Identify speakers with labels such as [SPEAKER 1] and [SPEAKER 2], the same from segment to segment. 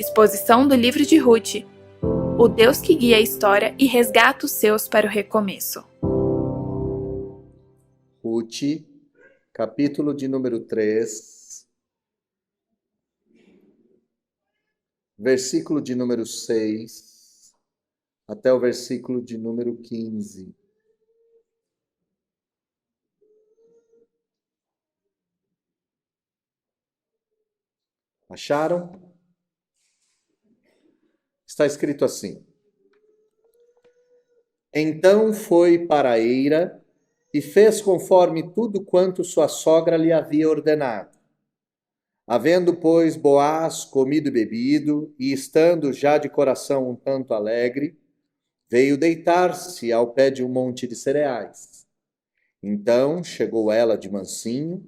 [SPEAKER 1] Exposição do livro de Ruth, o Deus que guia a história e resgata os seus para o recomeço.
[SPEAKER 2] Ruth, capítulo de número 3, versículo de número 6, até o versículo de número 15. Acharam? Está escrito assim: Então foi para a eira e fez conforme tudo quanto sua sogra lhe havia ordenado. Havendo, pois, Boaz comido e bebido, e estando já de coração um tanto alegre, veio deitar-se ao pé de um monte de cereais. Então chegou ela de mansinho,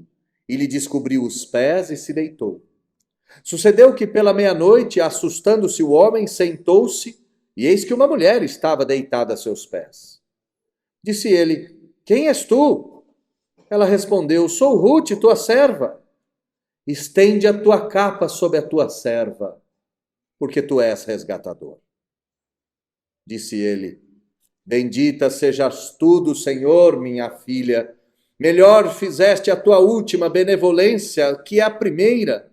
[SPEAKER 2] e lhe descobriu os pés e se deitou. Sucedeu que pela meia-noite, assustando-se o homem, sentou-se, e eis que uma mulher estava deitada a seus pés. Disse ele: Quem és tu? Ela respondeu: Sou Ruth, tua serva. Estende a tua capa sobre a tua serva, porque tu és resgatador. Disse ele: Bendita sejas tu do Senhor, minha filha. Melhor fizeste a tua última benevolência que a primeira,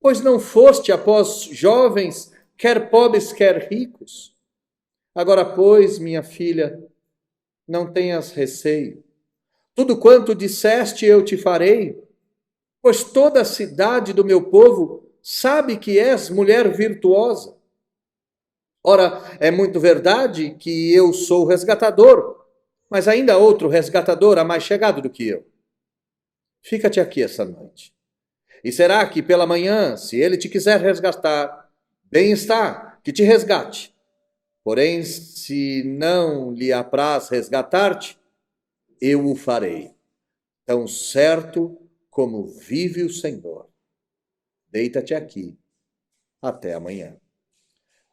[SPEAKER 2] pois não foste após jovens, quer pobres, quer ricos. Agora, pois, minha filha, não tenhas receio. Tudo quanto disseste eu te farei, pois toda a cidade do meu povo sabe que és mulher virtuosa. Ora, é muito verdade que eu sou resgatador, mas ainda há outro resgatador há mais chegado do que eu. Fica-te aqui essa noite. E será que pela manhã, se ele te quiser resgatar, bem está, que te resgate. Porém, se não lhe apraz resgatar-te, eu o farei. Tão certo como vive o Senhor. Deita-te aqui até amanhã.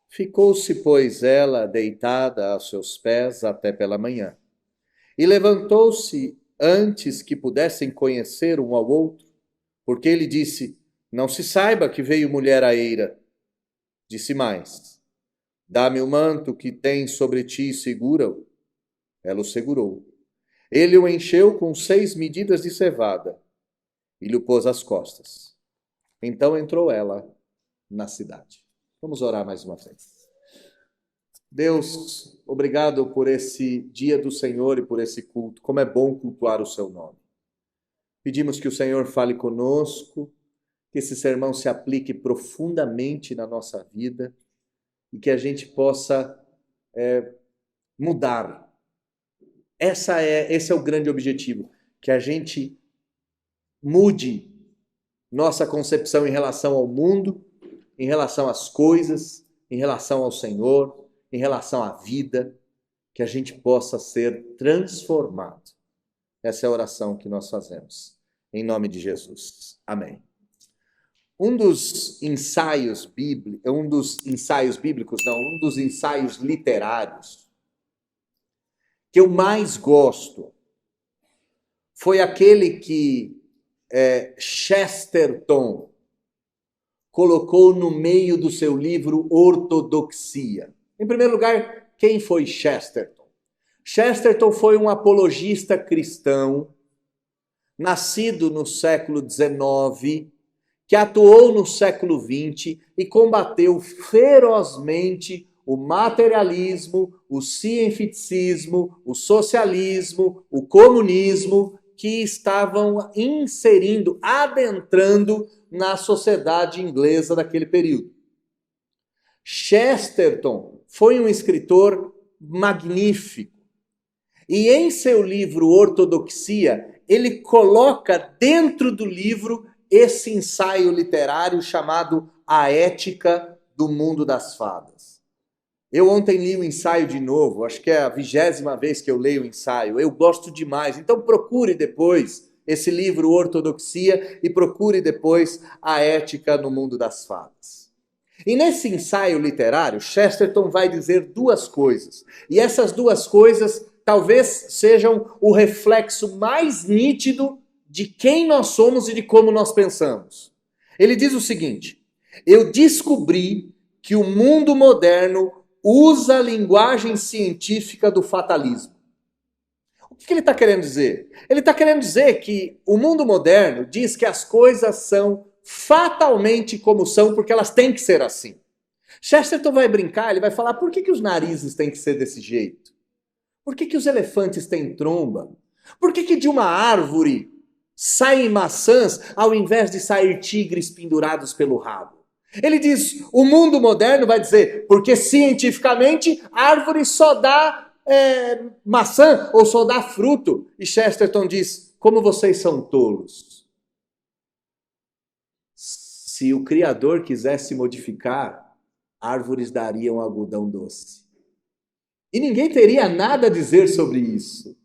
[SPEAKER 2] Ficou-se, pois, ela deitada aos seus pés até pela manhã. E levantou-se antes que pudessem conhecer um ao outro, porque ele disse: Não se saiba que veio mulher à eira. Disse mais: Dá-me o manto que tens sobre ti e segura-o. Ela o segurou. Ele o encheu com 6 medidas de cevada e lhe pôs às costas. Então entrou ela na cidade. Vamos orar mais uma vez. Deus, obrigado por esse dia do Senhor e por esse culto. Como é bom cultuar o seu nome. Pedimos que o Senhor fale conosco, que esse sermão se aplique profundamente na nossa vida e que a gente possa mudar. Esse é o grande objetivo, que a gente mude nossa concepção em relação ao mundo, em relação às coisas, em relação ao Senhor, em relação à vida, que a gente possa ser transformado. Essa é a oração que nós fazemos, em nome de Jesus. Amém. Um dos ensaios literários que eu mais gosto foi aquele que Chesterton colocou no meio do seu livro Ortodoxia. Em primeiro lugar, quem foi Chesterton? Chesterton foi um apologista cristão, nascido no século XIX, que atuou no século XX e combateu ferozmente o materialismo, o cientificismo, o socialismo, o comunismo, que estavam adentrando na sociedade inglesa daquele período. Chesterton foi um escritor magnífico. E em seu livro Ortodoxia, ele coloca dentro do livro esse ensaio literário chamado A Ética do Mundo das Fadas. Eu ontem li o ensaio de novo, acho que é a 20ª vez que eu leio o ensaio. Eu gosto demais. Então procure depois esse livro Ortodoxia e procure depois A Ética no Mundo das Fadas. E nesse ensaio literário, Chesterton vai dizer 2 coisas. E essas 2 coisas talvez sejam o reflexo mais nítido de quem nós somos e de como nós pensamos. Ele diz o seguinte: Eu descobri que o mundo moderno usa a linguagem científica do fatalismo. O que ele está querendo dizer? Ele está querendo dizer que o mundo moderno diz que as coisas são fatalmente como são, porque elas têm que ser assim. Chesterton vai brincar, ele vai falar por que os narizes têm que ser desse jeito? Por que os elefantes têm tromba? Por que de uma árvore saem maçãs ao invés de sair tigres pendurados pelo rabo? Ele diz, o mundo moderno vai dizer, porque cientificamente árvore só dá maçã ou só dá fruto. E Chesterton diz, como vocês são tolos. Se o Criador quisesse modificar, árvores dariam algodão doce. E ninguém teria nada a dizer sobre isso.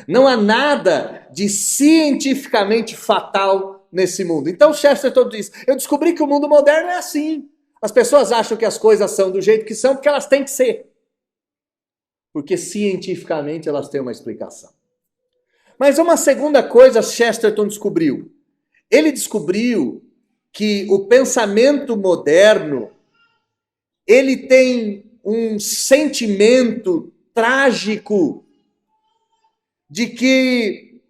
[SPEAKER 2] Não há nada de cientificamente fatal nesse mundo. Então Chesterton diz, eu descobri que o mundo moderno é assim. As pessoas acham que as coisas são do jeito que são porque elas têm que ser. Porque cientificamente elas têm uma explicação. Mas uma segunda coisa Chesterton descobriu. Ele descobriu que o pensamento moderno, ele tem um sentimento trágico de que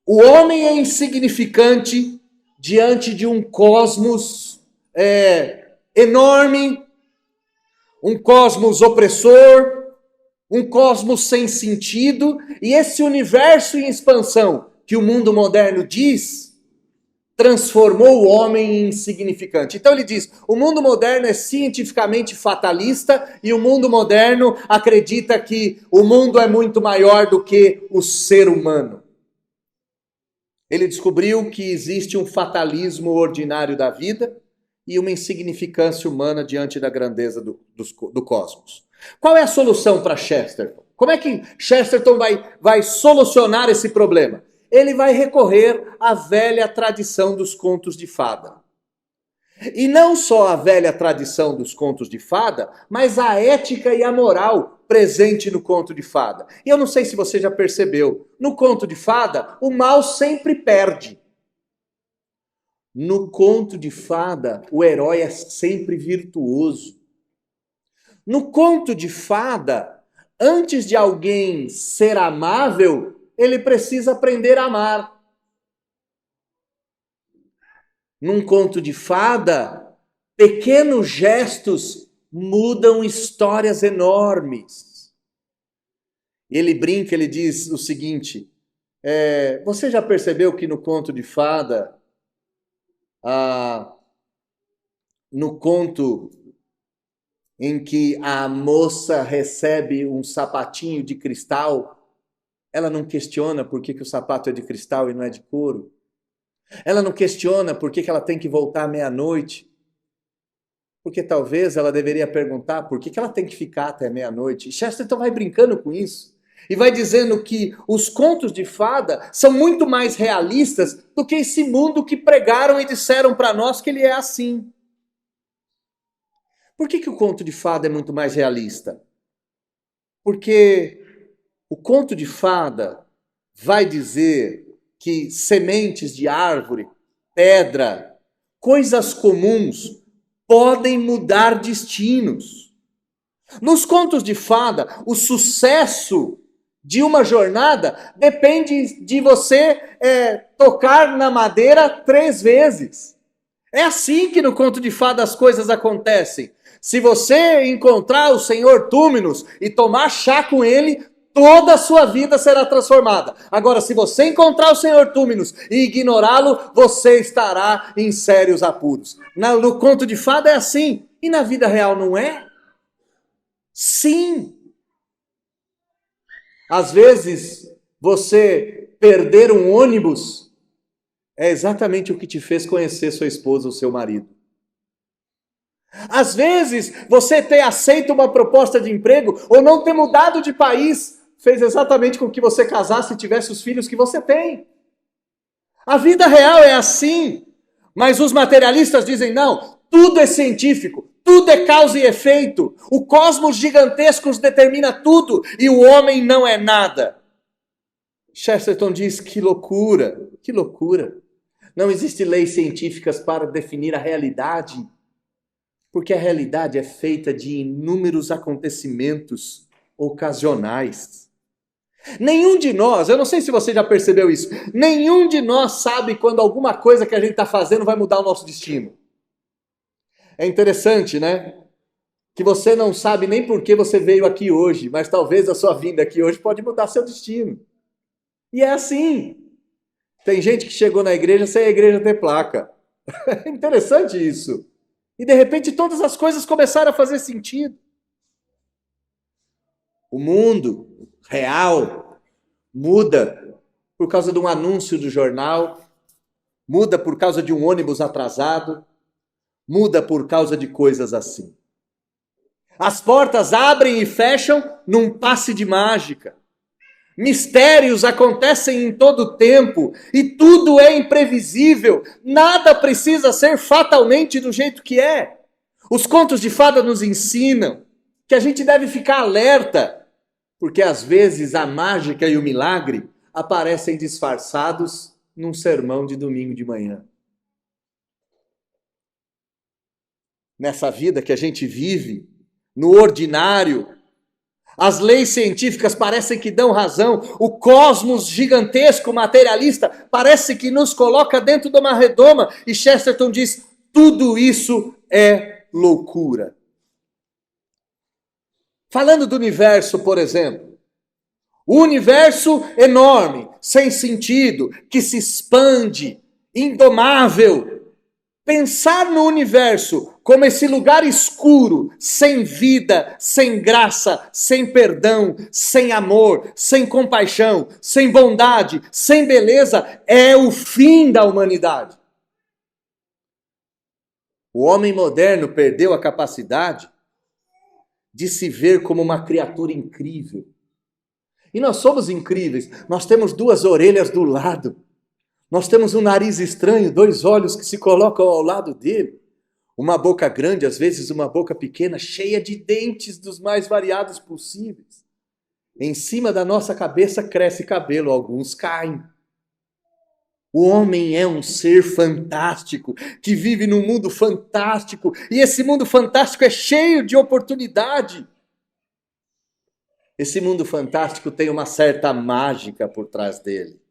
[SPEAKER 2] o homem é insignificante diante de um cosmos enorme, um cosmos opressor, um cosmos sem sentido, e esse universo em expansão que o mundo moderno diz, transformou o homem em insignificante. Então ele diz, o mundo moderno é cientificamente fatalista e o mundo moderno acredita que o mundo é muito maior do que o ser humano. Ele descobriu que existe um fatalismo ordinário da vida e uma insignificância humana diante da grandeza do cosmos. Qual é a solução para Chesterton? Como é que Chesterton vai solucionar esse problema? Ele vai recorrer à velha tradição dos contos de fada. E não só a velha tradição dos contos de fada, mas a ética e a moral presente no conto de fada. E eu não sei se você já percebeu, no conto de fada, o mal sempre perde. No conto de fada, o herói é sempre virtuoso. No conto de fada, antes de alguém ser amável, ele precisa aprender a amar. Num conto de fada, pequenos gestos mudam histórias enormes. Ele brinca, ele diz o seguinte, você já percebeu que no conto de fada, no conto em que a moça recebe um sapatinho de cristal, ela não questiona por que o sapato é de cristal e não é de couro. Ela não questiona por que ela tem que voltar à meia-noite. Porque talvez ela deveria perguntar por que ela tem que ficar até meia-noite. E Chesterton vai brincando com isso. E vai dizendo que os contos de fada são muito mais realistas do que esse mundo que pregaram e disseram para nós que ele é assim. Por que o conto de fada é muito mais realista? Porque o conto de fada vai dizer que sementes de árvore, pedra, coisas comuns podem mudar destinos. Nos contos de fada, o sucesso de uma jornada depende de você tocar na madeira 3 vezes. É assim que no conto de fada as coisas acontecem. Se você encontrar o Senhor Túminos e tomar chá com ele, toda a sua vida será transformada. Agora, se você encontrar o Senhor Túminos e ignorá-lo, você estará em sérios apuros. No conto de fada é assim. E na vida real não é? Sim. Às vezes, você perder um ônibus é exatamente o que te fez conhecer sua esposa ou seu marido. Às vezes, você ter aceito uma proposta de emprego ou não ter mudado de país fez exatamente com que você casasse e tivesse os filhos que você tem. A vida real é assim. Mas os materialistas dizem, não, tudo é científico, tudo é causa e efeito. O cosmos gigantesco determina tudo e o homem não é nada. Chesterton diz, que loucura, que loucura. Não existem leis científicas para definir a realidade. Porque a realidade é feita de inúmeros acontecimentos ocasionais. Nenhum de nós, eu não sei se você já percebeu isso, nenhum de nós sabe quando alguma coisa que a gente está fazendo vai mudar o nosso destino. É interessante, né? Que você não sabe nem por que você veio aqui hoje, mas talvez a sua vinda aqui hoje pode mudar seu destino. E é assim. Tem gente que chegou na igreja sem a igreja ter placa. É interessante isso. E de repente todas as coisas começaram a fazer sentido. O mundo real muda por causa de um anúncio do jornal, muda por causa de um ônibus atrasado, muda por causa de coisas assim. As portas abrem e fecham num passe de mágica. Mistérios acontecem em todo o tempo e tudo é imprevisível. Nada precisa ser fatalmente do jeito que é. Os contos de fada nos ensinam que a gente deve ficar alerta, porque às vezes a mágica e o milagre aparecem disfarçados num sermão de domingo de manhã. Nessa vida que a gente vive, no ordinário, as leis científicas parecem que dão razão, o cosmos gigantesco materialista parece que nos coloca dentro de uma redoma, e Chesterton diz, tudo isso é loucura. Falando do universo, por exemplo, o universo enorme, sem sentido, que se expande, indomável. Pensar no universo como esse lugar escuro, sem vida, sem graça, sem perdão, sem amor, sem compaixão, sem bondade, sem beleza, é o fim da humanidade. O homem moderno perdeu a capacidade de se ver como uma criatura incrível. E nós somos incríveis, nós temos 2 orelhas do lado. Nós temos um nariz estranho, 2 olhos que se colocam ao lado dele. Uma boca grande, às vezes uma boca pequena, cheia de dentes dos mais variados possíveis. Em cima da nossa cabeça cresce cabelo, alguns caem. O homem é um ser fantástico, que vive num mundo fantástico. E esse mundo fantástico é cheio de oportunidade. Esse mundo fantástico tem uma certa mágica por trás dele.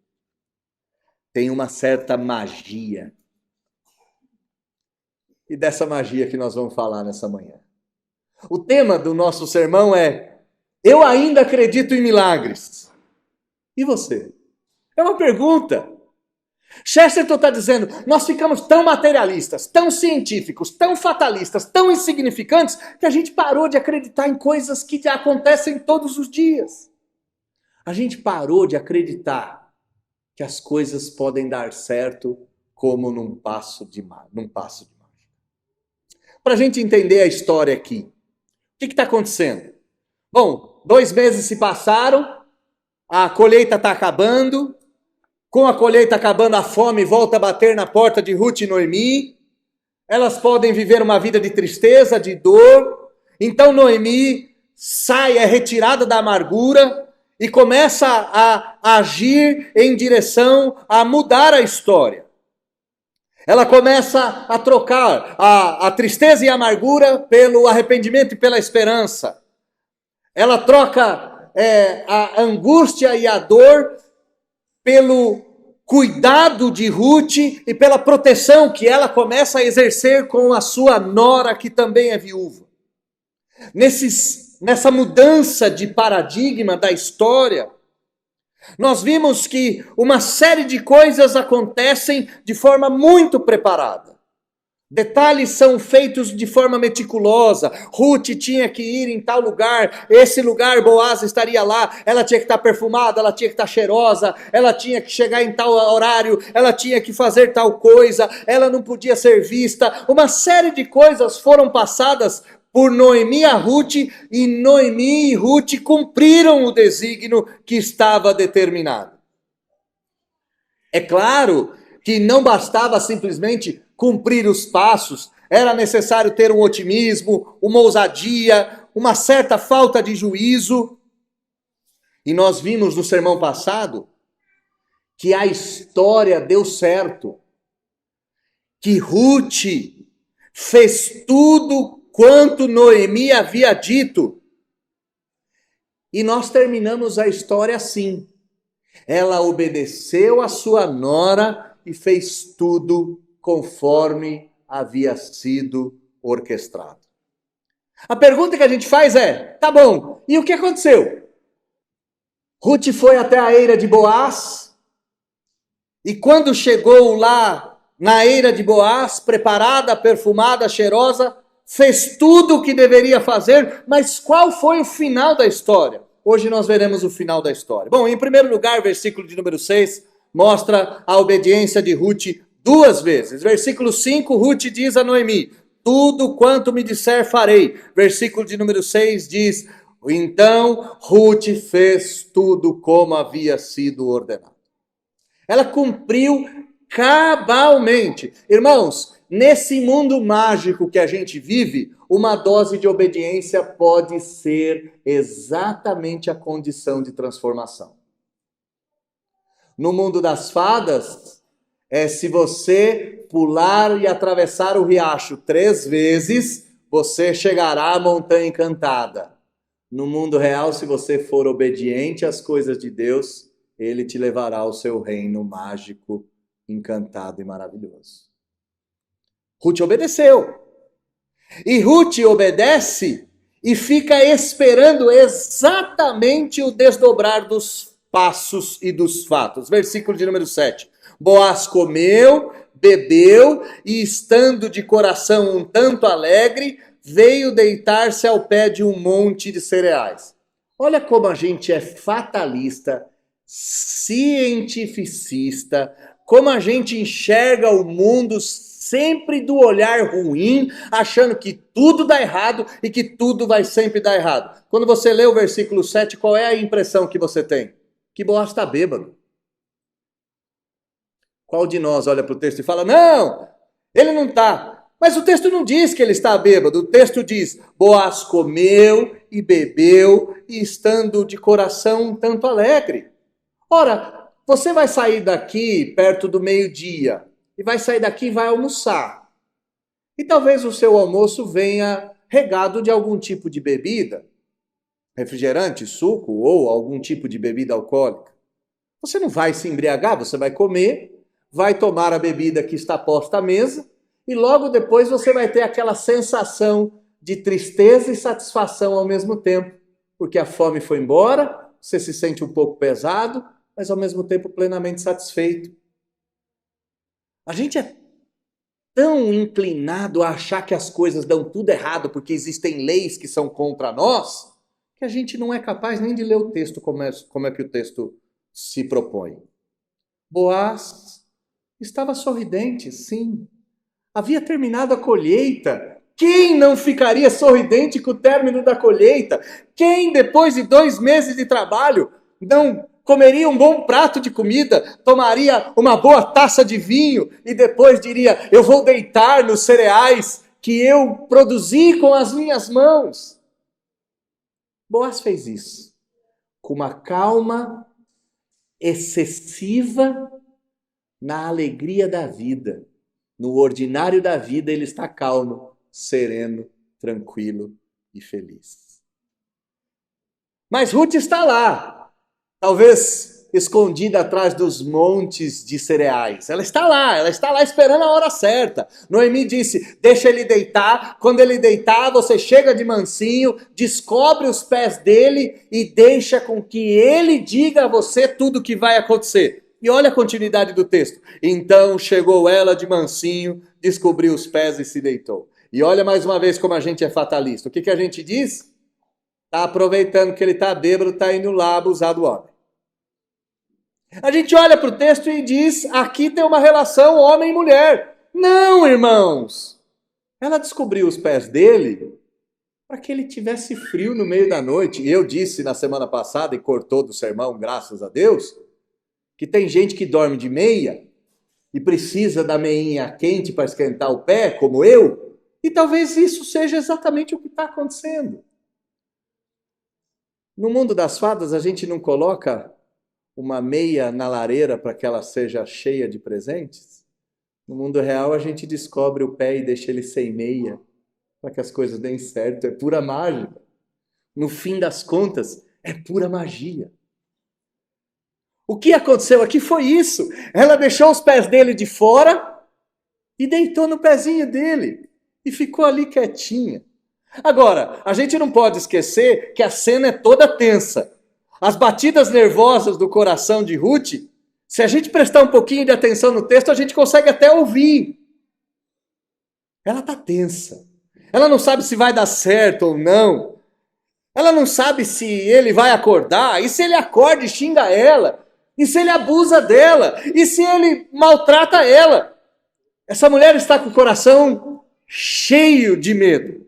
[SPEAKER 2] Tem uma certa magia. E dessa magia que nós vamos falar nessa manhã. O tema do nosso sermão é: eu ainda acredito em milagres. E você? É uma pergunta. Chesterton está dizendo, nós ficamos tão materialistas, tão científicos, tão fatalistas, tão insignificantes, que a gente parou de acreditar em coisas que acontecem todos os dias. A gente parou de acreditar que as coisas podem dar certo como num passo de mágica. Para a gente entender a história aqui, o que está acontecendo? Bom, 2 meses se passaram, a colheita está acabando, com a colheita acabando a fome volta a bater na porta de Ruth e Noemi, elas podem viver uma vida de tristeza, de dor, então Noemi sai, é retirada da amargura, e começa a agir em direção a mudar a história. Ela começa a trocar a tristeza e a amargura pelo arrependimento e pela esperança. Ela troca a angústia e a dor pelo cuidado de Ruth e pela proteção que ela começa a exercer com a sua nora, que também é viúva. Nessa mudança de paradigma da história, nós vimos que uma série de coisas acontecem de forma muito preparada. Detalhes são feitos de forma meticulosa. Ruth tinha que ir em tal lugar, esse lugar Boaz estaria lá, ela tinha que estar perfumada, ela tinha que estar cheirosa, ela tinha que chegar em tal horário, ela tinha que fazer tal coisa, ela não podia ser vista. Uma série de coisas foram passadas por Noemi a Ruth, e Noemi e Ruth cumpriram o desígnio que estava determinado. É claro que não bastava simplesmente cumprir os passos, era necessário ter um otimismo, uma ousadia, uma certa falta de juízo. E nós vimos no sermão passado que a história deu certo, que Ruth fez tudo quanto Noemi havia dito. E nós terminamos a história assim. Ela obedeceu a sua nora e fez tudo conforme havia sido orquestrado. A pergunta que a gente faz é, tá bom, e o que aconteceu? Ruth foi até a eira de Boaz, e quando chegou lá na eira de Boaz, preparada, perfumada, cheirosa, fez tudo o que deveria fazer, mas qual foi o final da história? Hoje nós veremos o final da história. Bom, em primeiro lugar, versículo de número 6, mostra a obediência de Ruth duas vezes. Versículo 5, Ruth diz a Noemi, tudo quanto me disser farei. Versículo de número 6 diz, então Ruth fez tudo como havia sido ordenado. Ela cumpriu cabalmente. Irmãos, nesse mundo mágico que a gente vive, uma dose de obediência pode ser exatamente a condição de transformação. No mundo das fadas, se você pular e atravessar o riacho 3 vezes, você chegará à montanha encantada. No mundo real, se você for obediente às coisas de Deus, Ele te levará ao seu reino mágico, encantado e maravilhoso. Ruth obedeceu. E Ruth obedece e fica esperando exatamente o desdobrar dos passos e dos fatos. Versículo de número 7. Boaz comeu, bebeu e, estando de coração um tanto alegre, veio deitar-se ao pé de um monte de cereais. Olha como a gente é fatalista, cientificista, como a gente enxerga o mundo sempre do olhar ruim, achando que tudo dá errado e que tudo vai sempre dar errado. Quando você lê o versículo 7, qual é a impressão que você tem? Que Boaz está bêbado. Qual de nós olha para o texto e fala, não, ele não está. Mas o texto não diz que ele está bêbado, o texto diz, Boaz comeu e bebeu e estando de coração um tanto alegre. Ora, você vai sair daqui perto do meio-dia e vai sair daqui e vai almoçar. E talvez o seu almoço venha regado de algum tipo de bebida, refrigerante, suco ou algum tipo de bebida alcoólica. Você não vai se embriagar, você vai comer, vai tomar a bebida que está posta à mesa e logo depois você vai ter aquela sensação de tristeza e satisfação ao mesmo tempo, porque a fome foi embora, você se sente um pouco pesado, mas ao mesmo tempo plenamente satisfeito. A gente é tão inclinado a achar que as coisas dão tudo errado porque existem leis que são contra nós, que a gente não é capaz nem de ler o texto como é que o texto se propõe. Boaz estava sorridente, sim. Havia terminado a colheita. Quem não ficaria sorridente com o término da colheita? Quem, depois de 2 meses de trabalho, não comeria um bom prato de comida, tomaria uma boa taça de vinho e depois diria, eu vou deitar nos cereais que eu produzi com as minhas mãos? Boaz fez isso com uma calma excessiva na alegria da vida. No ordinário da vida ele está calmo, sereno, tranquilo e feliz. Mas Ruth está lá, talvez escondida atrás dos montes de cereais. Ela está lá esperando a hora certa. Noemi disse, deixa ele deitar, quando ele deitar você chega de mansinho, descobre os pés dele e deixa com que ele diga a você tudo o que vai acontecer. E olha a continuidade do texto. Então chegou ela de mansinho, descobriu os pés e se deitou. E olha mais uma vez como a gente é fatalista. O que a gente diz? Está aproveitando que ele está bêbado, está indo lá abusar do homem. A gente olha para o texto e diz, aqui tem uma relação homem e mulher. Não, irmãos. Ela descobriu os pés dele para que ele tivesse frio no meio da noite. E eu disse na semana passada, e cortou do sermão, graças a Deus, que tem gente que dorme de meia e precisa da meinha quente para esquentar o pé, como eu, e talvez isso seja exatamente o que está acontecendo. No mundo das fadas, a gente não coloca uma meia na lareira para que ela seja cheia de presentes? No mundo real, a gente descobre o pé e deixa ele sem meia, para que as coisas deem certo. É pura mágica. No fim das contas, é pura magia. O que aconteceu aqui foi isso. Ela deixou os pés dele de fora e deitou no pezinho dele. E ficou ali quietinha. Agora, a gente não pode esquecer que a cena é toda tensa. As batidas nervosas do coração de Ruth, se a gente prestar um pouquinho de atenção no texto, a gente consegue até ouvir. Ela está tensa. Ela não sabe se vai dar certo ou não. Ela não sabe se ele vai acordar. E se ele acorda e xinga ela. E se ele abusa dela. E se ele maltrata ela. Essa mulher está com o coração cheio de medo.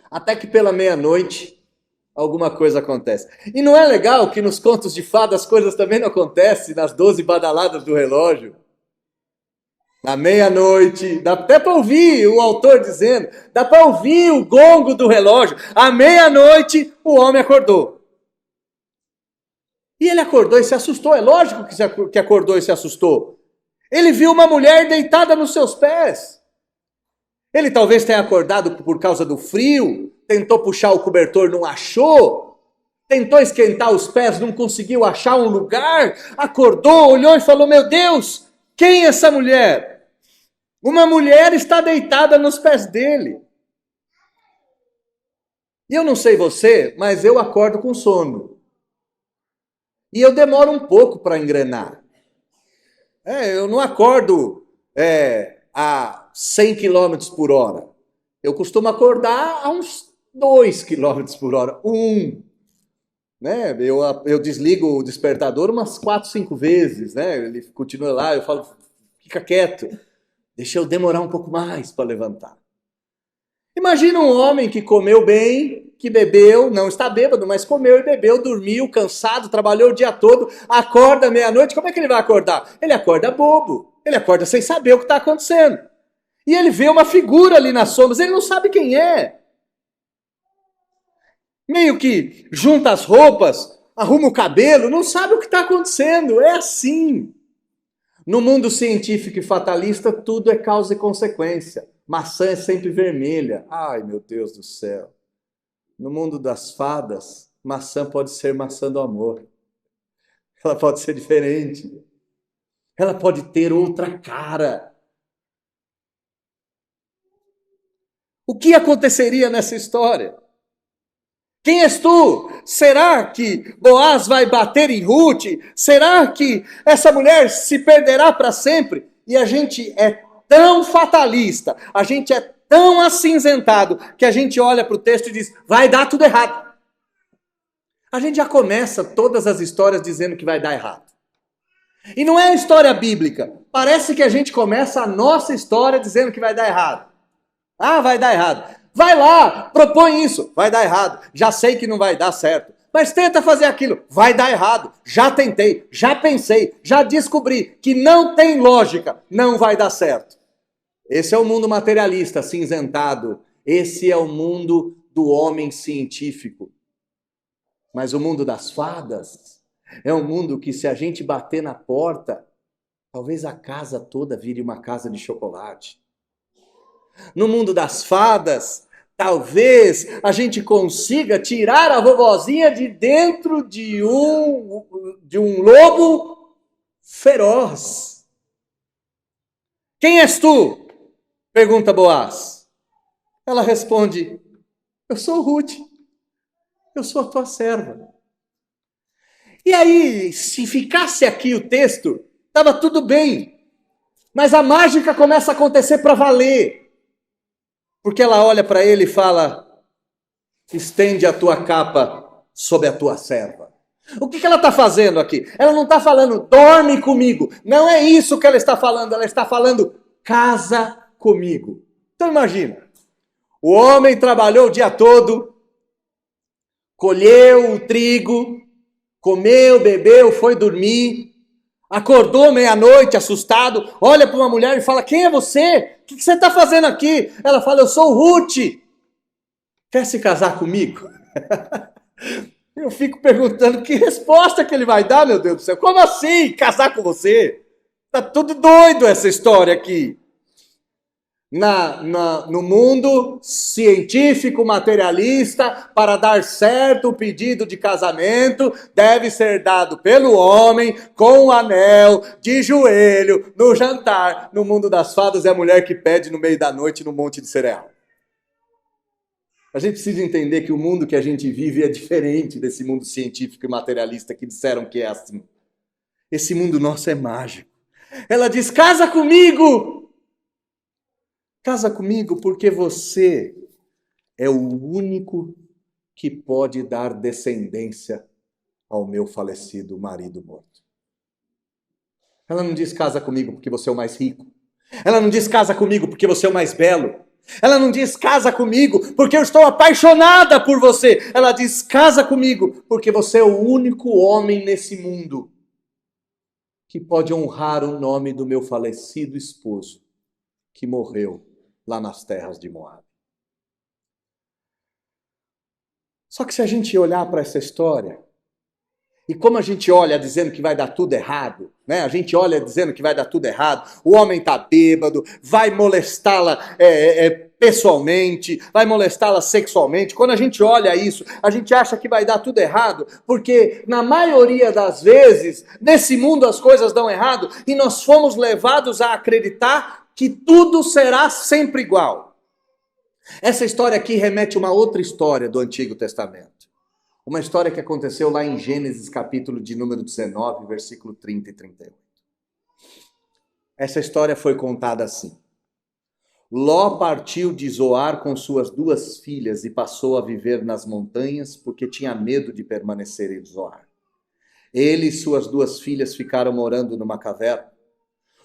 [SPEAKER 2] Até que pela meia-noite, alguma coisa acontece. E não é legal que nos contos de fada as coisas também não acontecem nas 12 badaladas do relógio? Na meia-noite, dá até para ouvir o autor dizendo, dá para ouvir o gongo do relógio. À meia-noite, o homem acordou. E ele acordou e se assustou. É lógico que acordou e se assustou. Ele viu uma mulher deitada nos seus pés. Ele talvez tenha acordado por causa do frio, tentou puxar o cobertor, não achou. Tentou esquentar os pés, não conseguiu achar um lugar. Acordou, olhou e falou, meu Deus, quem é essa mulher? Uma mulher está deitada nos pés dele. E eu não sei você, mas eu acordo com sono. E eu demoro um pouco para engrenar. Eu não acordo a 100 km por hora. Eu costumo acordar a uns 2 km por hora. Né? Eu desligo o despertador umas 4, 5 vezes. Né? Ele continua lá, eu falo, fica quieto. Deixa eu demorar um pouco mais para levantar. Imagina um homem que comeu bem, que bebeu, não está bêbado, mas comeu e bebeu, dormiu, cansado, trabalhou o dia todo, acorda meia-noite, como é que ele vai acordar? Ele acorda bobo, ele acorda sem saber o que está acontecendo. E ele vê uma figura ali nas sombras, ele não sabe quem é. Meio que junta as roupas, arruma o cabelo, não sabe o que está acontecendo, é assim. No mundo científico e fatalista, tudo é causa e consequência. Maçã é sempre vermelha. Ai, meu Deus do céu. No mundo das fadas, maçã pode ser maçã do amor. Ela pode ser diferente. Ela pode ter outra cara. O que aconteceria nessa história? Quem és tu? Será que Boaz vai bater em Ruth? Será que essa mulher se perderá para sempre? E a gente é tão fatalista, a gente é tão acinzentado, que a gente olha para o texto e diz, vai dar tudo errado. A gente já começa todas as histórias dizendo que vai dar errado. E não é história bíblica. Parece que a gente começa a nossa história dizendo que vai dar errado. Ah, vai dar errado. Vai lá, propõe isso, vai dar errado. Já sei que não vai dar certo, mas tenta fazer aquilo, vai dar errado. Já tentei, já pensei, já descobri que não tem lógica, não vai dar certo. Esse é o mundo materialista, cinzentado. Esse é o mundo do homem científico. Mas o mundo das fadas é um mundo que, se a gente bater na porta, talvez a casa toda vire uma casa de chocolate. No mundo das fadas, talvez a gente consiga tirar a vovozinha de dentro de um lobo feroz. Quem és tu? Pergunta Boaz. Ela responde, eu sou Ruth, eu sou a tua serva. E aí, se ficasse aqui o texto, estava tudo bem. Mas a mágica começa a acontecer para valer. Porque ela olha para ele e fala, estende a tua capa sobre a tua serva. O que ela está fazendo aqui? Ela não está falando, dorme comigo. Não é isso que ela está falando, casa comigo. Então imagina, o homem trabalhou o dia todo, colheu o trigo, comeu, bebeu, foi dormir, acordou meia-noite assustado, olha para uma mulher e fala, quem é você? O que você está fazendo aqui? Ela fala, eu sou Ruth. Quer se casar comigo? Eu fico perguntando que resposta que ele vai dar, meu Deus do céu. Como assim casar com você? Tá tudo doido essa história aqui. No mundo científico materialista, para dar certo o pedido de casamento, deve ser dado pelo homem com o anel, de joelho, no jantar. No mundo das fadas é a mulher que pede no meio da noite no monte de cereal. A gente precisa entender que o mundo que a gente vive é diferente desse mundo científico e materialista que disseram que é assim. Esse mundo nosso é mágico. Ela diz, casa comigo! Casa comigo porque você é o único que pode dar descendência ao meu falecido marido morto. Ela não diz casa comigo porque você é o mais rico. Ela não diz casa comigo porque você é o mais belo. Ela não diz casa comigo porque eu estou apaixonada por você. Ela diz casa comigo porque você é o único homem nesse mundo que pode honrar o nome do meu falecido esposo que morreu lá nas terras de Moab. Só que se a gente olhar para essa história, e como a gente olha dizendo que vai dar tudo errado, né? A gente olha dizendo que vai dar tudo errado, o homem está bêbado, vai molestá-la pessoalmente, vai molestá-la sexualmente. Quando a gente olha isso, a gente acha que vai dar tudo errado, porque na maioria das vezes, nesse mundo as coisas dão errado, e nós fomos levados a acreditar que tudo será sempre igual. Essa história aqui remete a uma outra história do Antigo Testamento. Uma história que aconteceu lá em Gênesis, capítulo de número 19, versículo 30 e 38. Essa história foi contada assim. Ló partiu de Zoar com suas 2 filhas e passou a viver nas montanhas porque tinha medo de permanecer em Zoar. Ele e suas 2 filhas ficaram morando numa caverna.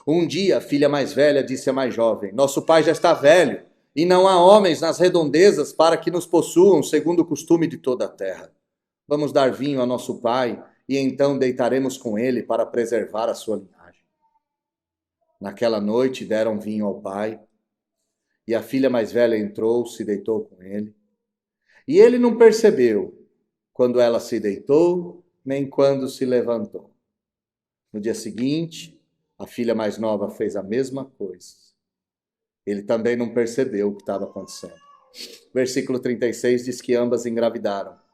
[SPEAKER 2] Um dia, a filha mais velha disse à mais jovem, nosso pai já está velho e não há homens nas redondezas para que nos possuam segundo o costume de toda a terra. Vamos dar vinho a nosso pai e então deitaremos com ele para preservar a sua linhagem. Naquela noite deram vinho ao pai e a filha mais velha entrou, se deitou com ele. E ele não percebeu quando ela se deitou, nem quando se levantou. No dia seguinte, a filha mais nova fez a mesma coisa. Ele também não percebeu o que estava acontecendo. Versículo 36 diz que ambas engravidaram.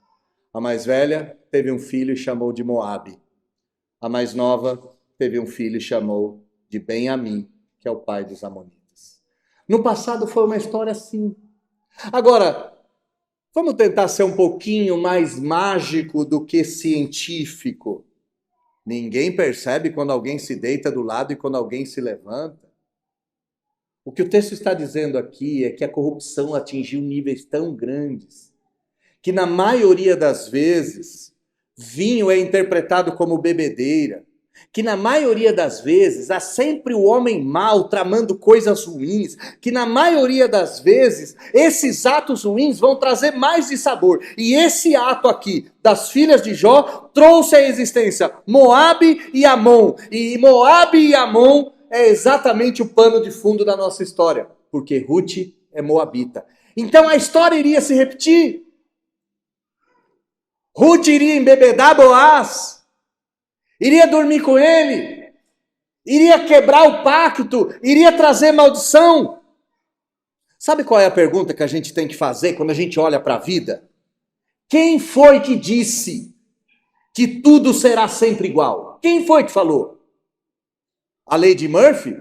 [SPEAKER 2] A mais velha teve um filho e chamou de Moabe. A mais nova teve um filho e chamou de Ben-Ammi, que é o pai dos amonitas. No passado foi uma história assim. Agora, vamos tentar ser um pouquinho mais mágico do que científico. Ninguém percebe quando alguém se deita do lado e quando alguém se levanta. O que o texto está dizendo aqui é que a corrupção atingiu níveis tão grandes que na maioria das vezes vinho é interpretado como bebedeira, que na maioria das vezes há sempre o homem mau tramando coisas ruins, que na maioria das vezes esses atos ruins vão trazer mais de sabor. E esse ato aqui das filhas de Jó trouxe à existência Moabe e Amon. E Moabe e Amon é exatamente o pano de fundo da nossa história, porque Ruth é moabita. Então a história iria se repetir. Ruth iria embebedar Boaz, iria dormir com ele, iria quebrar o pacto, iria trazer maldição. Sabe qual é a pergunta que a gente tem que fazer quando a gente olha para a vida? Quem foi que disse que tudo será sempre igual? Quem foi que falou? A lei de Murphy?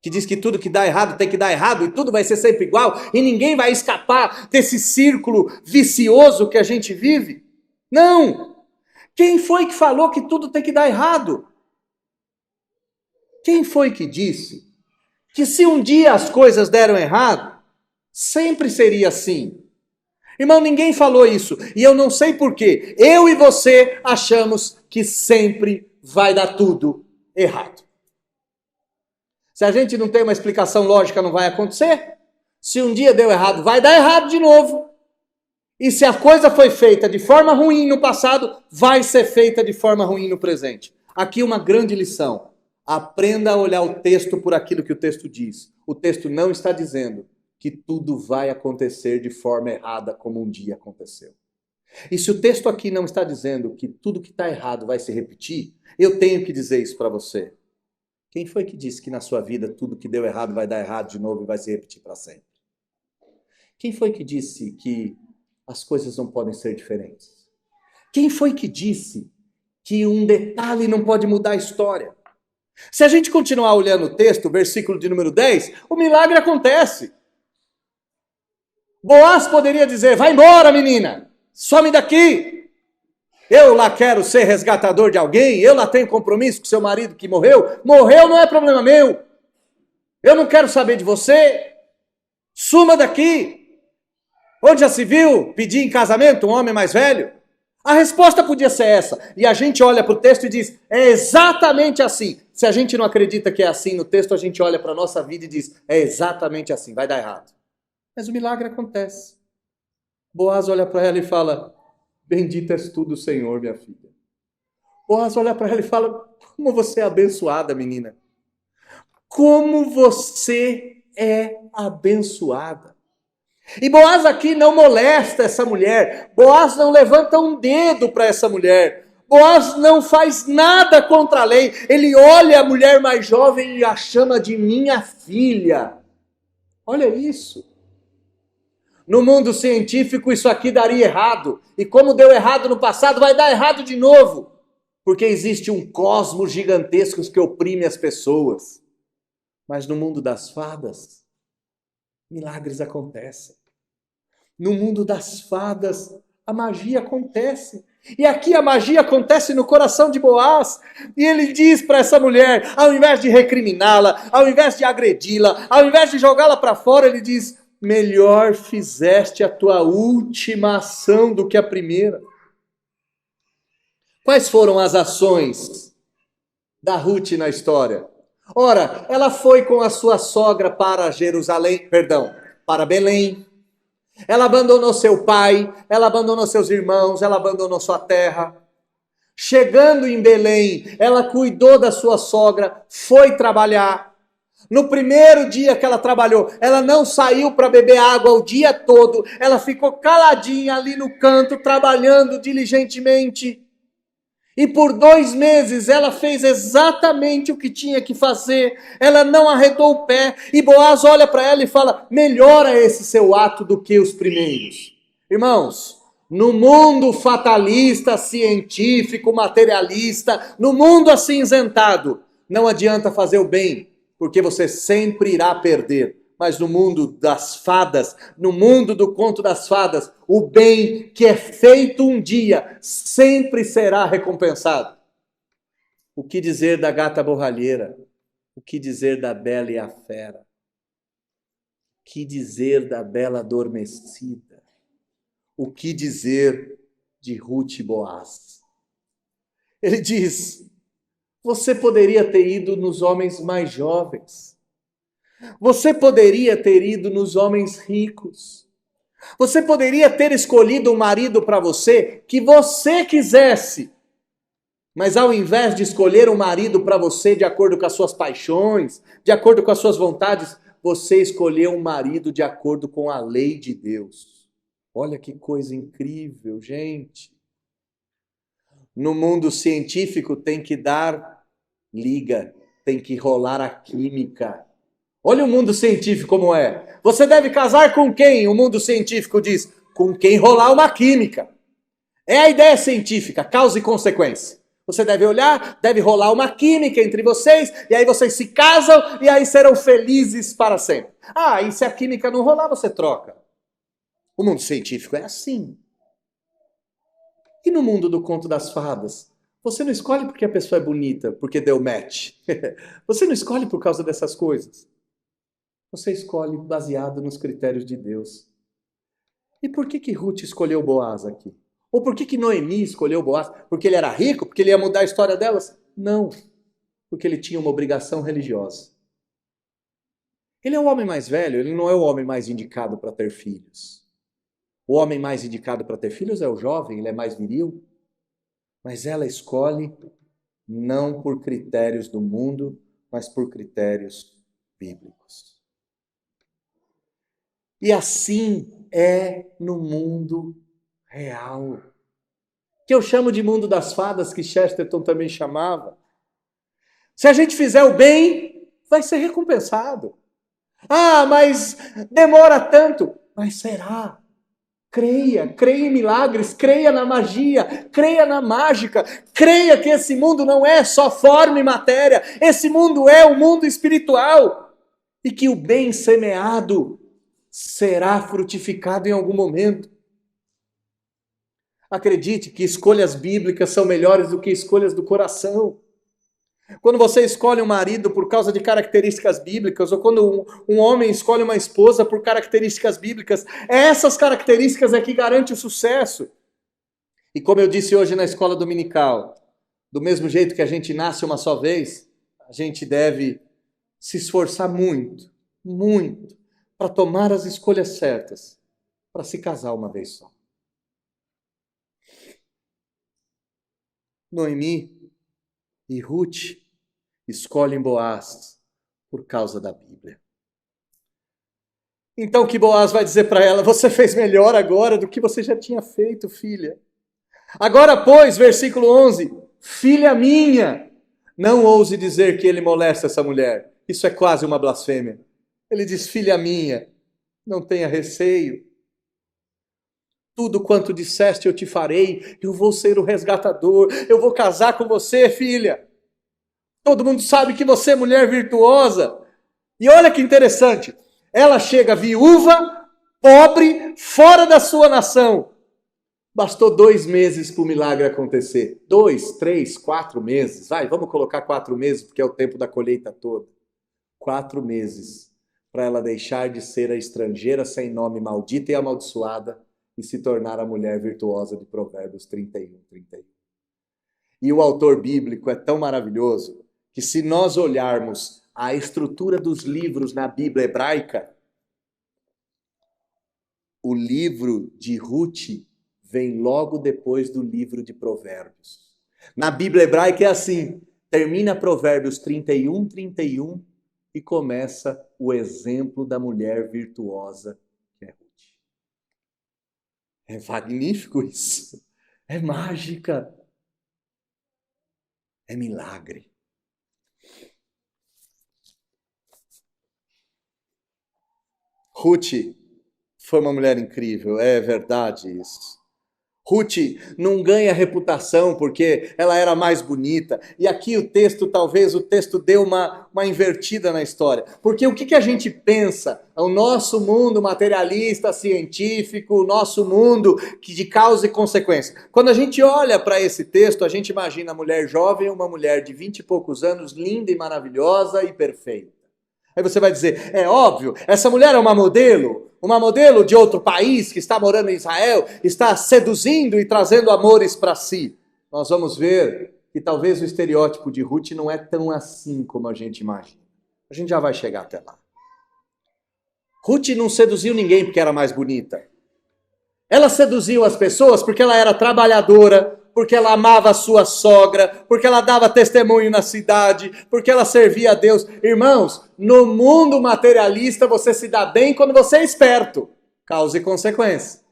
[SPEAKER 2] Que diz que tudo que dá errado tem que dar errado e tudo vai ser sempre igual e ninguém vai escapar desse círculo vicioso que a gente vive? Não! Quem foi que falou que tudo tem que dar errado? Quem foi que disse que se um dia as coisas deram errado, sempre seria assim? Irmão, ninguém falou isso. E eu não sei porquê. Eu e você achamos que sempre vai dar tudo errado. Se a gente não tem uma explicação lógica, não vai acontecer. Se um dia deu errado, vai dar errado de novo. E se a coisa foi feita de forma ruim no passado, vai ser feita de forma ruim no presente. Aqui uma grande lição. Aprenda a olhar o texto por aquilo que o texto diz. O texto não está dizendo que tudo vai acontecer de forma errada como um dia aconteceu. E se o texto aqui não está dizendo que tudo que está errado vai se repetir, eu tenho que dizer isso para você. Quem foi que disse que na sua vida tudo que deu errado vai dar errado de novo e vai se repetir para sempre? Quem foi que disse que as coisas não podem ser diferentes? Quem foi que disse que um detalhe não pode mudar a história? Se a gente continuar olhando o texto, versículo de número 10, o milagre acontece. Boaz poderia dizer: vai embora, menina, some daqui. Eu lá quero ser resgatador de alguém, eu lá tenho compromisso com seu marido que morreu. Morreu não é problema meu. Eu não quero saber de você. Suma daqui. Onde já se viu pedir em casamento um homem mais velho? A resposta podia ser essa. E a gente olha para o texto e diz: é exatamente assim. Se a gente não acredita que é assim no texto, a gente olha para a nossa vida e diz: é exatamente assim, vai dar errado. Mas o milagre acontece. Boaz olha para ela e fala: bendita és tu do Senhor, minha filha. Boaz olha para ela e fala: como você é abençoada, menina. Como você é abençoada. E Boaz aqui não molesta essa mulher. Boaz não levanta um dedo para essa mulher. Boaz não faz nada contra a lei. Ele olha a mulher mais jovem e a chama de minha filha. Olha isso. No mundo científico isso aqui daria errado. E como deu errado no passado, vai dar errado de novo. Porque existe um cosmos gigantesco que oprime as pessoas. Mas no mundo das fadas, milagres acontecem. No mundo das fadas, a magia acontece. E aqui a magia acontece no coração de Boaz. E ele diz para essa mulher, ao invés de recriminá-la, ao invés de agredi-la, ao invés de jogá-la para fora, ele diz: melhor fizeste a tua última ação do que a primeira. Quais foram as ações da Ruth na história? Ora, ela foi com a sua sogra para para Belém. Ela abandonou seu pai, ela abandonou seus irmãos, ela abandonou sua terra. Chegando em Belém, ela cuidou da sua sogra, foi trabalhar. No primeiro dia que ela trabalhou, ela não saiu para beber água o dia todo, ela ficou caladinha ali no canto, trabalhando diligentemente. E por 2 meses ela fez exatamente o que tinha que fazer. Ela não arredou o pé. E Boaz olha para ela e fala: melhora esse seu ato do que os primeiros. Irmãos, no mundo fatalista, científico, materialista, no mundo acinzentado, não adianta fazer o bem, porque você sempre irá perder. Mas no mundo das fadas, no mundo do conto das fadas, o bem que é feito um dia sempre será recompensado. O que dizer da gata borralheira? O que dizer da bela e a fera? O que dizer da bela adormecida? O que dizer de Ruth e Boaz? Ele diz: você poderia ter ido nos homens mais jovens. Você poderia ter ido nos homens ricos. Você poderia ter escolhido um marido para você que você quisesse. Mas ao invés de escolher um marido para você de acordo com as suas paixões, de acordo com as suas vontades, você escolheu um marido de acordo com a lei de Deus. Olha que coisa incrível, gente. No mundo científico tem que dar liga, tem que rolar a química. Olha o mundo científico como é. Você deve casar com quem? O mundo científico diz: com quem rolar uma química. É a ideia científica, causa e consequência. Você deve olhar, deve rolar uma química entre vocês, e aí vocês se casam, e aí serão felizes para sempre. Ah, e se a química não rolar, você troca. O mundo científico é assim. E no mundo do conto das fadas? Você não escolhe porque a pessoa é bonita, porque deu match. Você não escolhe por causa dessas coisas. Você escolhe baseado nos critérios de Deus. E por que Ruth escolheu Boaz aqui? Ou por que Noemi escolheu Boaz? Porque ele era rico? Porque ele ia mudar a história delas? Não. Porque ele tinha uma obrigação religiosa. Ele é o homem mais velho, ele não é o homem mais indicado para ter filhos. O homem mais indicado para ter filhos é o jovem, ele é mais viril. Mas ela escolhe não por critérios do mundo, mas por critérios bíblicos. E assim é no mundo real, que eu chamo de mundo das fadas, que Chesterton também chamava. Se a gente fizer o bem, vai ser recompensado. Ah, mas demora tanto. Mas será? Creia em milagres, creia na magia, creia na mágica, creia que esse mundo não é só forma e matéria, esse mundo é um mundo espiritual e que o bem semeado será frutificado em algum momento. Acredite que escolhas bíblicas são melhores do que escolhas do coração. Quando você escolhe um marido por causa de características bíblicas, ou quando um homem escolhe uma esposa por características bíblicas, essas características é que garantem o sucesso. E como eu disse hoje na escola dominical, do mesmo jeito que a gente nasce uma só vez, a gente deve se esforçar muito, muito, para tomar as escolhas certas, para se casar uma vez só. Noemi e Ruth escolhem Boaz por causa da Bíblia. Então que Boaz vai dizer para ela: você fez melhor agora do que você já tinha feito, filha. Agora, pois, versículo 11, filha minha, não ouse dizer que ele molesta essa mulher. Isso é quase uma blasfêmia. Ele diz: filha minha, não tenha receio. Tudo quanto disseste eu te farei. Eu vou ser o resgatador. Eu vou casar com você, filha. Todo mundo sabe que você é mulher virtuosa. E olha que interessante. Ela chega viúva, pobre, fora da sua nação. Bastou 2 meses para o milagre acontecer. 2, 3, 4 meses. Vai, vamos colocar 4 meses, porque é o tempo da colheita toda. 4 meses para ela deixar de ser a estrangeira sem nome, maldita e amaldiçoada, e se tornar a mulher virtuosa de Provérbios 31, 31. E o autor bíblico é tão maravilhoso que, se nós olharmos a estrutura dos livros na Bíblia hebraica, o livro de Ruth vem logo depois do livro de Provérbios. Na Bíblia hebraica é assim: termina Provérbios 31, 31 e começa o exemplo da mulher virtuosa que é Ruth. É magnífico isso. É mágica. É milagre. Ruth foi uma mulher incrível, é verdade isso. Ruth não ganha reputação porque ela era mais bonita. E aqui o texto, talvez o texto deu uma invertida na história. Porque o que a gente pensa? O nosso mundo materialista, científico, o nosso mundo de causa e consequência. Quando a gente olha para esse texto, a gente imagina a mulher jovem, uma mulher de 20 e poucos anos, linda e maravilhosa e perfeita. Aí você vai dizer, é óbvio, essa mulher é uma modelo de outro país que está morando em Israel, está seduzindo e trazendo amores para si. Nós vamos ver que talvez o estereótipo de Ruth não é tão assim como a gente imagina. A gente já vai chegar até lá. Ruth não seduziu ninguém porque era mais bonita. Ela seduziu as pessoas porque ela era trabalhadora, porque ela amava a sua sogra, porque ela dava testemunho na cidade, porque ela servia a Deus. Irmãos, no mundo materialista você se dá bem quando você é esperto. Causa e consequência.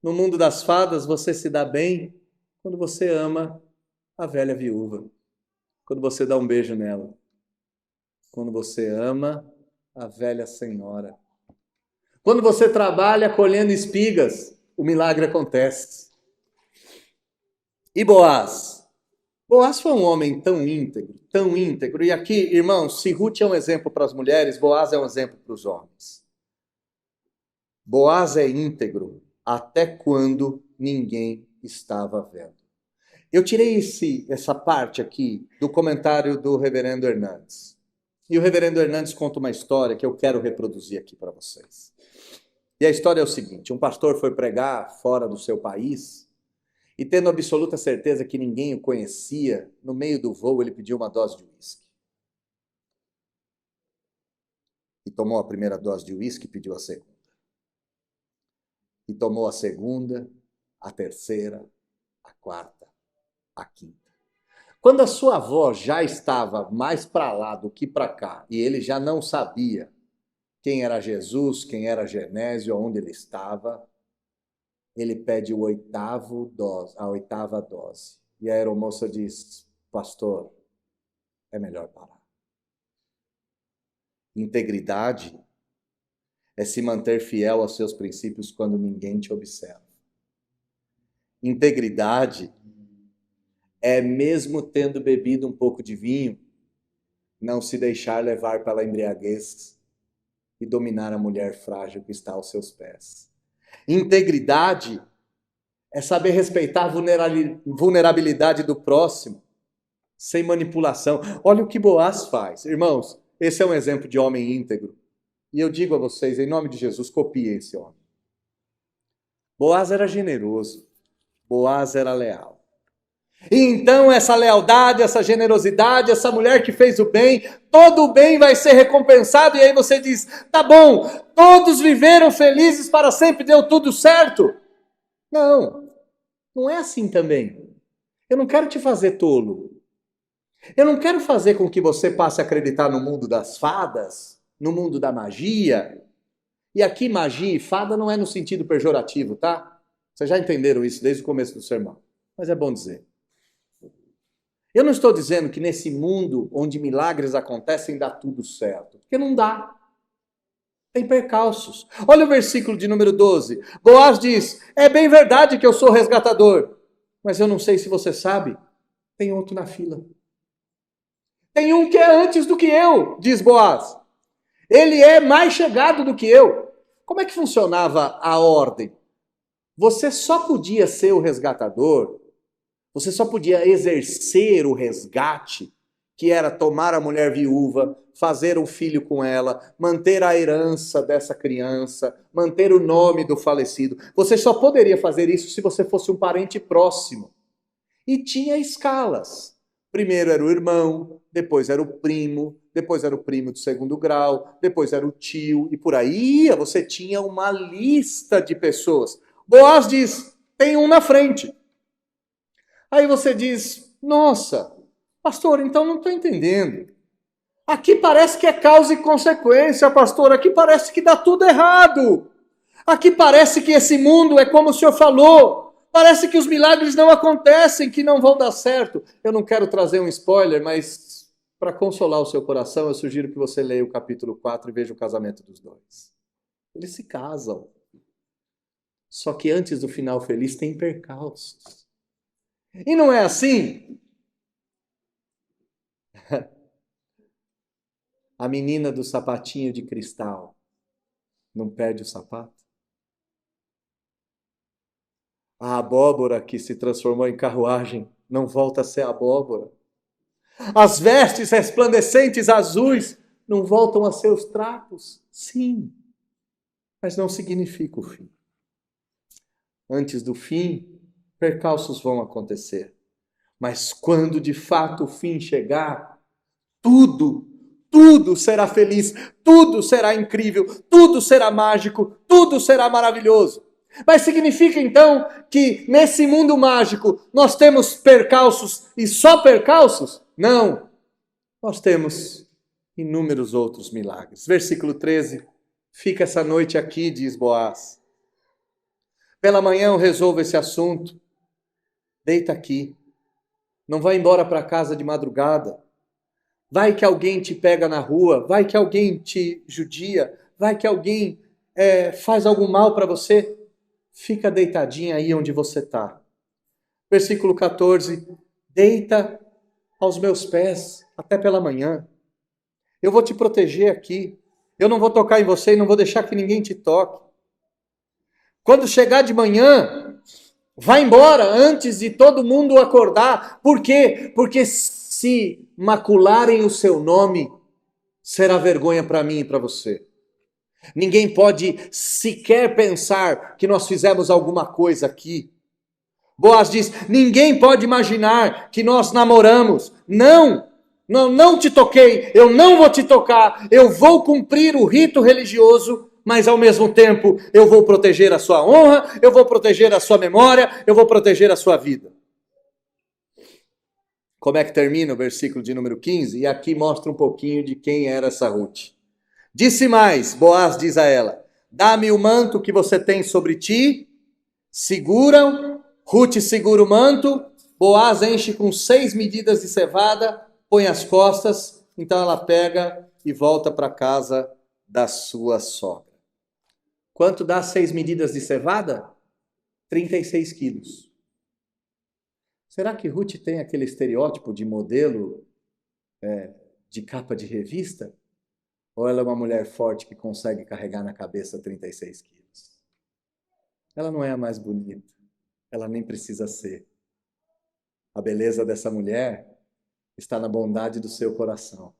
[SPEAKER 2] No mundo das fadas você se dá bem quando você ama a velha viúva. Quando você dá um beijo nela. Quando você ama a velha senhora. Quando você trabalha colhendo espigas, o milagre acontece. E Boaz? Boaz foi um homem tão íntegro, tão íntegro. E aqui, irmãos, se Ruth é um exemplo para as mulheres, Boaz é um exemplo para os homens. Boaz é íntegro até quando ninguém estava vendo. Eu tirei essa parte aqui do comentário do reverendo Hernandes. E o reverendo Hernandes conta uma história que eu quero reproduzir aqui para vocês. E a história é o seguinte: um pastor foi pregar fora do seu país e, tendo absoluta certeza que ninguém o conhecia, no meio do voo ele pediu uma dose de uísque. E tomou a primeira dose de uísque e pediu a segunda. E tomou a segunda, a terceira, a quarta, a quinta. Quando a sua voz já estava mais para lá do que para cá, e ele já não sabia quem era Jesus, quem era Genésio, onde ele estava, ele pede a oitava dose. E a aeromoça diz: pastor, é melhor parar. Integridade é se manter fiel aos seus princípios quando ninguém te observa. Integridade é, mesmo tendo bebido um pouco de vinho, não se deixar levar pela embriaguez e dominar a mulher frágil que está aos seus pés. Integridade é saber respeitar a vulnerabilidade do próximo, sem manipulação. Olha o que Boaz faz. Irmãos, esse é um exemplo de homem íntegro. E eu digo a vocês, em nome de Jesus, copiem esse homem. Boaz era generoso. Boaz era leal. E então essa lealdade, essa generosidade, essa mulher que fez o bem, todo o bem vai ser recompensado. E aí você diz, tá bom, todos viveram felizes para sempre, deu tudo certo. Não, não é assim também. Eu não quero te fazer tolo. Eu não quero fazer com que você passe a acreditar no mundo das fadas, no mundo da magia. E aqui magia e fada não é no sentido pejorativo, tá? Vocês já entenderam isso desde o começo do sermão. Mas é bom dizer. Eu não estou dizendo que nesse mundo onde milagres acontecem dá tudo certo. Porque não dá. Tem percalços. Olha o versículo de número 12. Boaz diz, é bem verdade que eu sou resgatador. Mas eu não sei se você sabe, tem outro na fila. Tem um que é antes do que eu, diz Boaz. Ele é mais chegado do que eu. Como é que funcionava a ordem? Você só podia ser o resgatador, você só podia exercer o resgate, que era tomar a mulher viúva, fazer um filho com ela, manter a herança dessa criança, manter o nome do falecido. Você só poderia fazer isso se você fosse um parente próximo. E tinha escalas. Primeiro era o irmão, depois era o primo, depois era o primo de segundo grau, depois era o tio, e por aí ia. Você tinha uma lista de pessoas. Boaz diz, tem um na frente. Aí você diz, nossa, pastor, então não estou entendendo. Aqui parece que é causa e consequência, pastor. Aqui parece que dá tudo errado. Aqui parece que esse mundo é como o senhor falou. Parece que os milagres não acontecem, que não vão dar certo. Eu não quero trazer um spoiler, mas para consolar o seu coração, eu sugiro que você leia o capítulo 4 e veja o casamento dos dois. Eles se casam. Só que antes do final feliz tem percalços. E não é assim? A menina do sapatinho de cristal não perde o sapato? A abóbora que se transformou em carruagem não volta a ser abóbora. As vestes resplandecentes azuis não voltam a ser os trapos? Sim, mas não significa o fim. Antes do fim, percalços vão acontecer. Mas quando de fato o fim chegar, tudo será feliz, tudo será incrível, tudo será mágico, tudo será maravilhoso. Mas significa então que nesse mundo mágico nós temos percalços e só percalços? Não, nós temos inúmeros outros milagres. Versículo 13, fica essa noite aqui, diz Boaz. Pela manhã eu resolvo esse assunto, deita aqui, não vai embora para casa de madrugada. Vai que alguém te pega na rua, vai que alguém te judia, vai que alguém faz algum mal para você. Fica deitadinha aí onde você está. Versículo 14, deita aos meus pés até pela manhã. Eu vou te proteger aqui. Eu não vou tocar em você e não vou deixar que ninguém te toque. Quando chegar de manhã, vai embora antes de todo mundo acordar. Por quê? Porque se macularem o seu nome, será vergonha para mim e para você. Ninguém pode sequer pensar que nós fizemos alguma coisa aqui. Boaz diz, ninguém pode imaginar que nós namoramos. Não te toquei, eu não vou te tocar. Eu vou cumprir o rito religioso, mas ao mesmo tempo eu vou proteger a sua honra, eu vou proteger a sua memória, eu vou proteger a sua vida. Como é que termina o versículo de número 15? E aqui mostra um pouquinho de quem era essa Ruth. Disse mais, Boaz diz a ela, dá-me o manto que você tem sobre ti. Seguram, Ruth segura o manto, Boaz enche com 6 medidas de cevada põe as costas, então ela pega e volta para casa da sua sogra. Quanto dá 6 medidas de cevada? 36 quilos. Será que Ruth tem aquele estereótipo de modelo de capa de revista? Ou ela é uma mulher forte que consegue carregar na cabeça 36 quilos? Ela não é a mais bonita. Ela nem precisa ser. A beleza dessa mulher está na bondade do seu coração.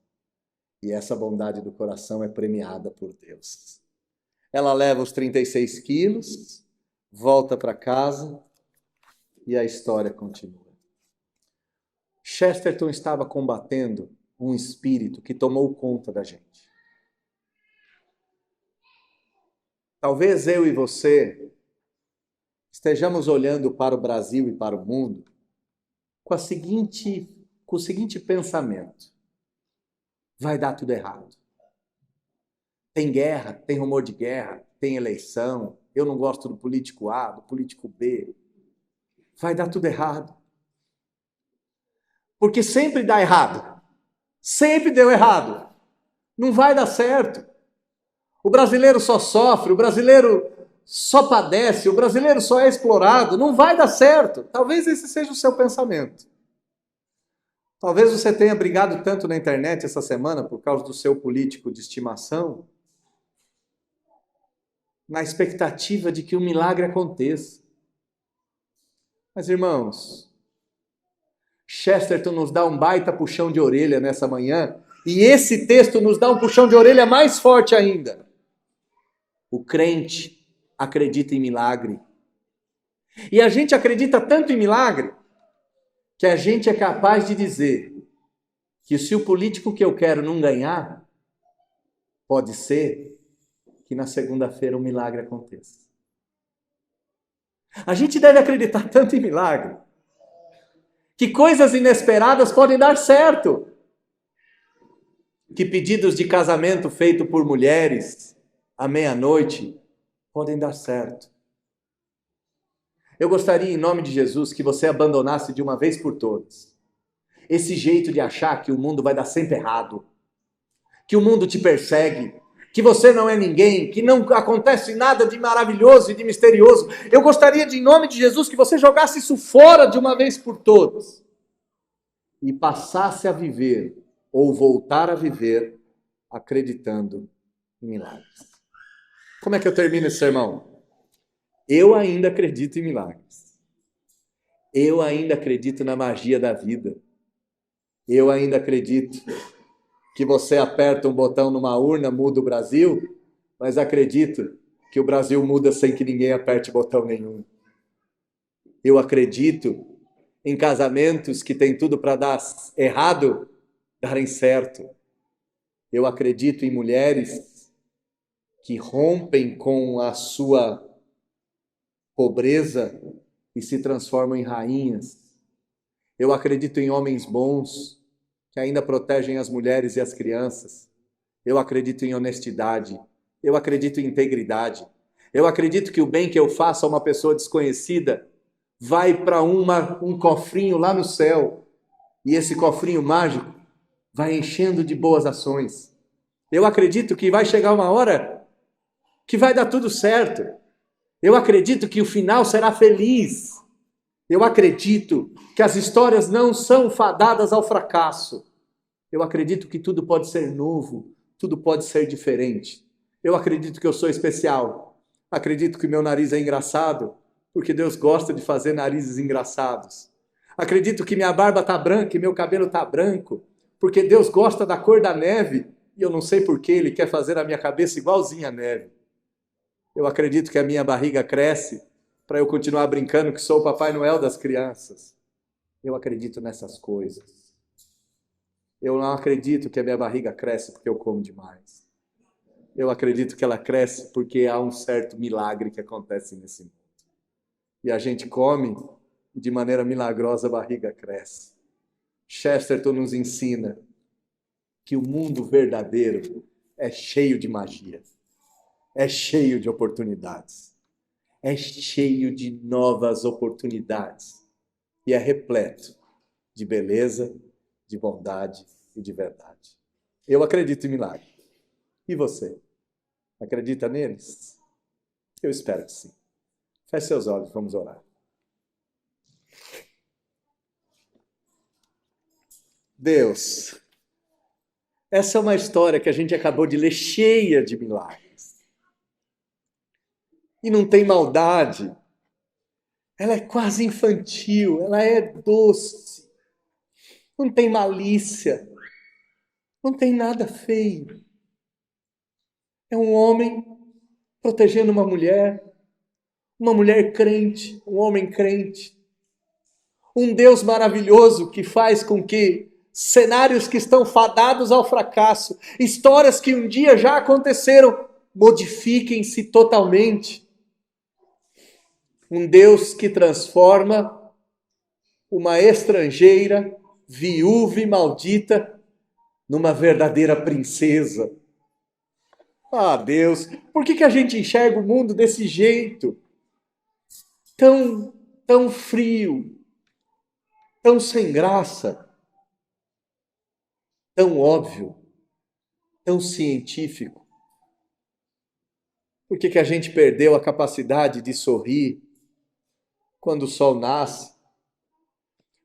[SPEAKER 2] E essa bondade do coração é premiada por Deus. Ela leva os 36 quilos, volta para casa e a história continua. Chesterton estava combatendo um espírito que tomou conta da gente. Talvez eu e você estejamos olhando para o Brasil e para o mundo com o seguinte pensamento: vai dar tudo errado. Tem guerra, tem rumor de guerra, tem eleição, eu não gosto do político A, do político B. Vai dar tudo errado. Porque sempre dá errado. Sempre deu errado. Não vai dar certo. O brasileiro só sofre, o brasileiro só padece, o brasileiro só é explorado. Não vai dar certo. Talvez esse seja o seu pensamento. Talvez você tenha brigado tanto na internet essa semana por causa do seu político de estimação, na expectativa de que um milagre aconteça. Mas, irmãos, Chesterton nos dá um baita puxão de orelha nessa manhã, e esse texto nos dá um puxão de orelha mais forte ainda. O crente acredita em milagre. E a gente acredita tanto em milagre que a gente é capaz de dizer que se o político que eu quero não ganhar, pode ser que na segunda-feira um milagre aconteça. A gente deve acreditar tanto em milagre que coisas inesperadas podem dar certo. Que pedidos de casamento feitos por mulheres à meia-noite podem dar certo. Eu gostaria, em nome de Jesus, que você abandonasse de uma vez por todas esse jeito de achar que o mundo vai dar sempre errado, que o mundo te persegue, que você não é ninguém, que não acontece nada de maravilhoso e de misterioso. Eu gostaria, em nome de Jesus, que você jogasse isso fora de uma vez por todas e passasse a viver, ou voltar a viver, acreditando em milagres. Como é que eu termino esse sermão? Eu ainda acredito em milagres. Eu ainda acredito na magia da vida. Eu ainda acredito que você aperta um botão numa urna, muda o Brasil, mas acredito que o Brasil muda sem que ninguém aperte botão nenhum. Eu acredito em casamentos que têm tudo para dar errado, darem certo. Eu acredito em mulheres que rompem com a sua pobreza e se transformam em rainhas. Eu acredito em homens bons que ainda protegem as mulheres e as crianças. Eu acredito em honestidade. Eu acredito em integridade. Eu acredito que o bem que eu faço a uma pessoa desconhecida vai para um cofrinho lá no céu. E esse cofrinho mágico vai enchendo de boas ações. Eu acredito que vai chegar uma hora que vai dar tudo certo. Eu acredito que o final será feliz. Eu acredito que as histórias não são fadadas ao fracasso. Eu acredito que tudo pode ser novo, tudo pode ser diferente. Eu acredito que eu sou especial. Acredito que meu nariz é engraçado, porque Deus gosta de fazer narizes engraçados. Acredito que minha barba está branca e meu cabelo está branco, porque Deus gosta da cor da neve e eu não sei por que Ele quer fazer a minha cabeça igualzinha à neve. Eu acredito que a minha barriga cresce para eu continuar brincando que sou o Papai Noel das crianças. Eu acredito nessas coisas. Eu não acredito que a minha barriga cresce porque eu como demais. Eu acredito que ela cresce porque há um certo milagre que acontece nesse mundo. E a gente come e de maneira milagrosa a barriga cresce. Chesterton nos ensina que o mundo verdadeiro é cheio de magia. É cheio de oportunidades. É cheio de novas oportunidades. E é repleto de beleza, de bondade e de verdade. Eu acredito em milagre. E você? Acredita neles? Eu espero que sim. Feche seus olhos, vamos orar. Deus, essa é uma história que a gente acabou de ler cheia de milagres. E não tem maldade. Ela é quase infantil, ela é doce. Não tem malícia. Não tem nada feio. É um homem protegendo uma mulher crente, um homem crente. Um Deus maravilhoso que faz com que cenários que estão fadados ao fracasso, histórias que um dia já aconteceram, modifiquem-se totalmente. Um Deus que transforma uma estrangeira, viúva e maldita, numa verdadeira princesa. Ah, Deus, por que a gente enxerga o mundo desse jeito? Tão frio, tão sem graça, tão óbvio, tão científico. Por que a gente perdeu a capacidade de sorrir quando o sol nasce?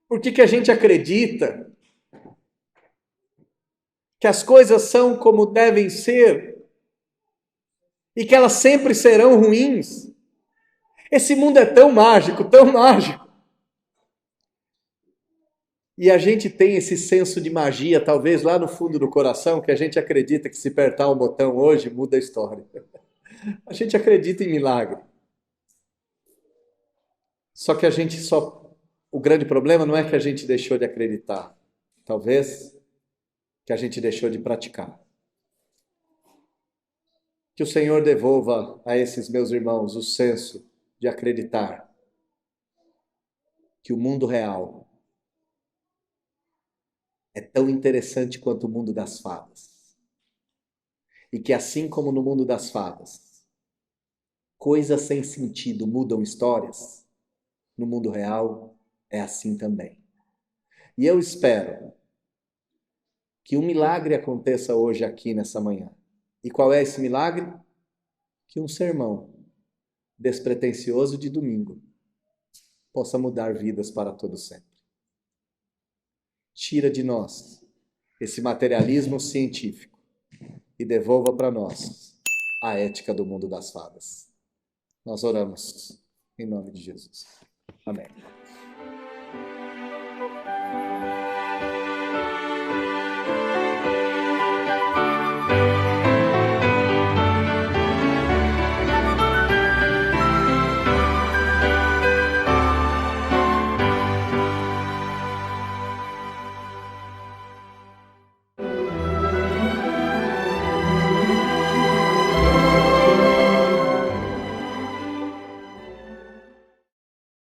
[SPEAKER 2] Por que a gente acredita que as coisas são como devem ser e que elas sempre serão ruins? Esse mundo é tão mágico, tão mágico. E a gente tem esse senso de magia, talvez lá no fundo do coração, que a gente acredita que se apertar um botão hoje, muda a história. A gente acredita em milagre. Só que o grande problema não é que a gente deixou de acreditar. Talvez que a gente deixou de praticar. Que o Senhor devolva a esses meus irmãos o senso de acreditar que o mundo real é tão interessante quanto o mundo das fadas. E que assim como no mundo das fadas, coisas sem sentido mudam histórias, no mundo real é assim também. E eu espero que um milagre aconteça hoje aqui nessa manhã. E qual é esse milagre? Que um sermão despretensioso de domingo possa mudar vidas para todo sempre. Tira de nós esse materialismo científico e devolva para nós a ética do mundo das fadas. Nós oramos em nome de Jesus. Amém.